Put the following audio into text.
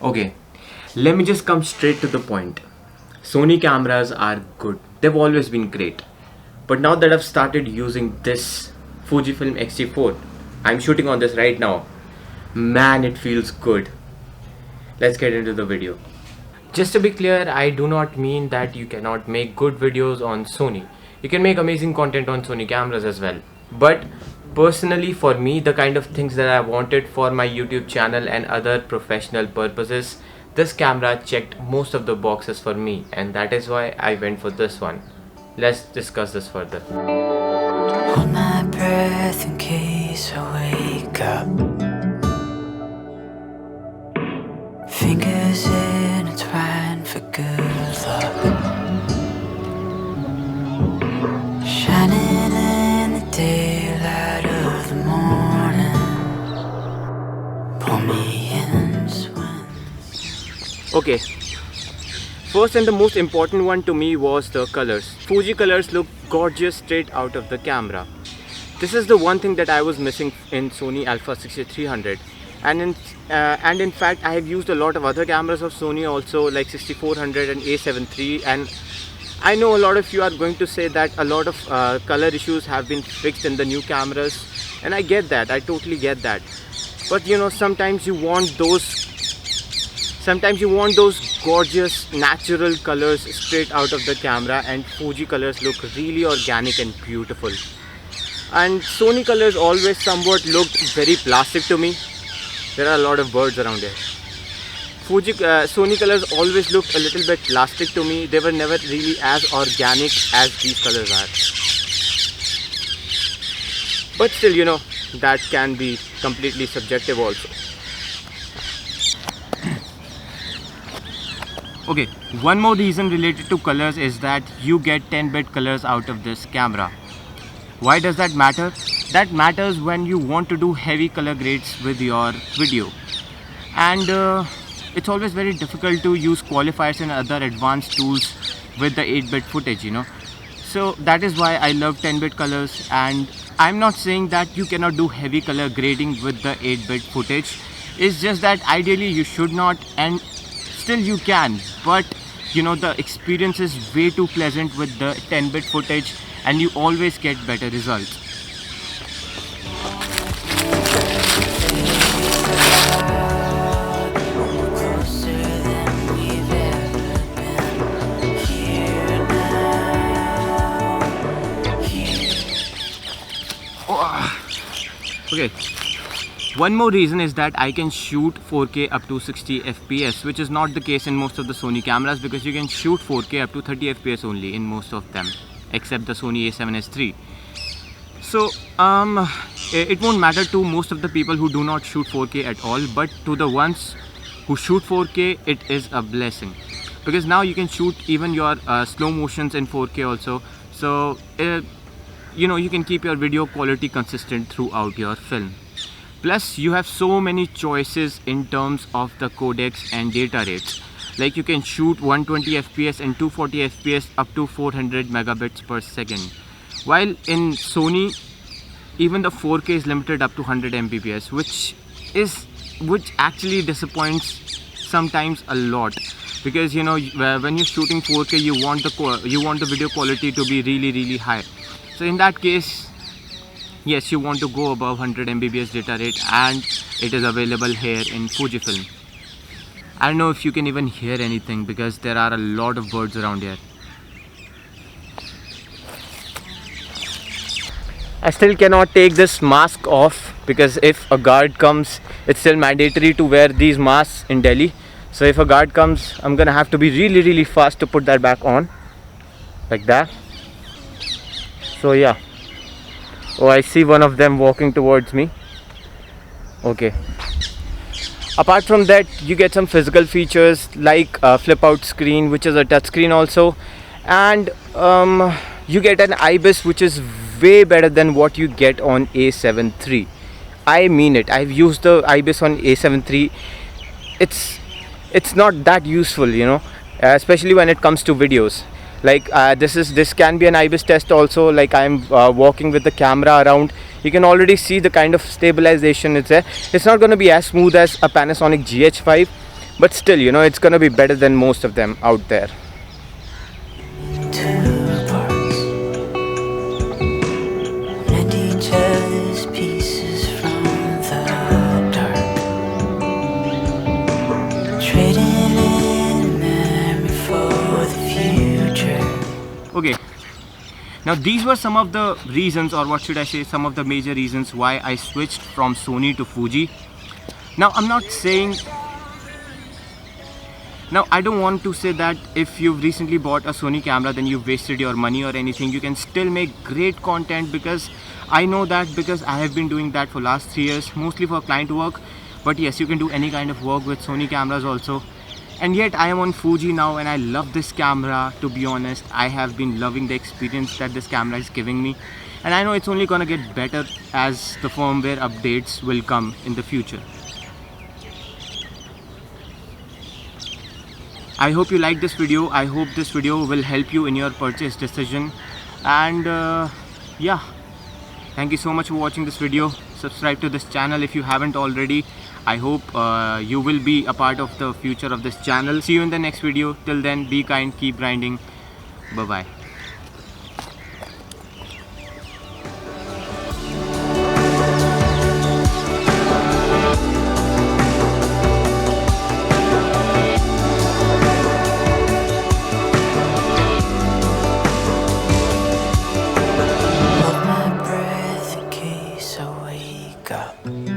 Okay, let me just come straight to the point. Sony cameras are good. They've always been great. But now that I've started using this Fujifilm X-T4, I'm shooting on this right now. Man, it feels good. Let's get into the video. Just to be clear, I do not mean that you cannot make good videos on Sony. You can make amazing content on Sony cameras as well. But personally, for me, the kind of things that I wanted for my YouTube channel and other professional purposes, this camera checked most of the boxes for me, and that is why I went for this one. Let's discuss this further. Hold my breath in case I wake up. Fingers intertwined for good luck. Shining in the daylight of the morning. Pull me in, swim. Okay, first and the most important one to me was the colors. Fuji colors look gorgeous straight out of the camera. This is the one thing that I was missing in Sony Alpha 6300, and in fact I have used a lot of other cameras of Sony also, like 6400 and A7 III, and I know a lot of you are going to say that a lot of color issues have been fixed in the new cameras, and I get that, I totally get that. But you know, sometimes you want those gorgeous natural colors straight out of the camera, and Fuji colors look really organic and beautiful. And Sony colors always somewhat looked very plastic to me. There are a lot of birds around here. Sony colors always looked a little bit plastic to me. They were never really as organic as these colors are. But still, you know, that can be completely subjective also. Okay, one more reason related to colors is that you get 10-bit colors out of this camera. Why does that matter? That matters when you want to do heavy color grades with your video. And it's always very difficult to use qualifiers and other advanced tools with the 8-bit footage, you know. So that is why I love 10-bit colors, and I'm not saying that you cannot do heavy color grading with the 8-bit footage. It's just that ideally you should not, and still you can, but you know, the experience is way too pleasant with the 10-bit footage, and you always get better results. Closer than we've ever been. Here now. Here. Okay, one more reason is that I can shoot 4K up to 60 FPS, which is not the case in most of the Sony cameras, because you can shoot 4K up to 30 FPS only in most of them, except the Sony A7S III. So it won't matter to most of the people who do not shoot 4K at all, but to the ones who shoot 4K, it is a blessing, because now you can shoot even your slow motions in 4K also. So you know, you can keep your video quality consistent throughout your film. Plus, you have so many choices in terms of the codecs and data rates. Like, you can shoot 120 FPS and 240 FPS up to 400 megabits per second. While in Sony, even the 4K is limited up to 100 Mbps, which actually disappoints sometimes a lot. Because you know, when you're shooting 4K, you want the video quality to be really high. So in that case, yes, you want to go above 100 Mbps data rate, and it is available here in Fujifilm. I don't know if you can even hear anything because there are a lot of birds around here. I still cannot take this mask off because if a guard comes, it's still mandatory to wear these masks in Delhi. So if a guard comes, I'm gonna have to be really fast to put that back on, like that. So yeah. Oh, I see one of them walking towards me. Okay. Apart from that, you get some physical features like a flip out screen, which is a touch screen also, and you get an IBIS which is way better than what you get on A7 III. I mean it. I've used the IBIS on A7 III. It's not that useful, you know, especially when it comes to videos. Like this can be an IBIS test also. Like I'm walking with the camera around, you can already see the kind of stabilization it's there. It's not going to be as smooth as a Panasonic GH5, but still, you know, it's gonna be better than most of them out there. two parts, mend each other's pieces from the dark, trading in memory for the future. Okay, now these were some of the reasons, or what should I say, some of the major reasons why I switched from Sony to Fuji. Now I'm not saying, now I don't want to say that if you've recently bought a Sony camera then you've wasted your money or anything. You can still make great content, because I know that, because I have been doing that for last 3 years, mostly for client work. But yes, you can do any kind of work with Sony cameras also. And yet I am on Fuji now and I love this camera. To be honest, I have been loving the experience that this camera is giving me, and I know it's only gonna get better as the firmware updates will come in the future. I hope you like this video. I hope this video will help you in your purchase decision. And yeah, thank you so much for watching this video. Subscribe to this channel if you haven't already. I hope you will be a part of the future of this channel. See you in the next video. Till then, be kind, keep grinding. Bye bye. Hold my breath in case I wake up.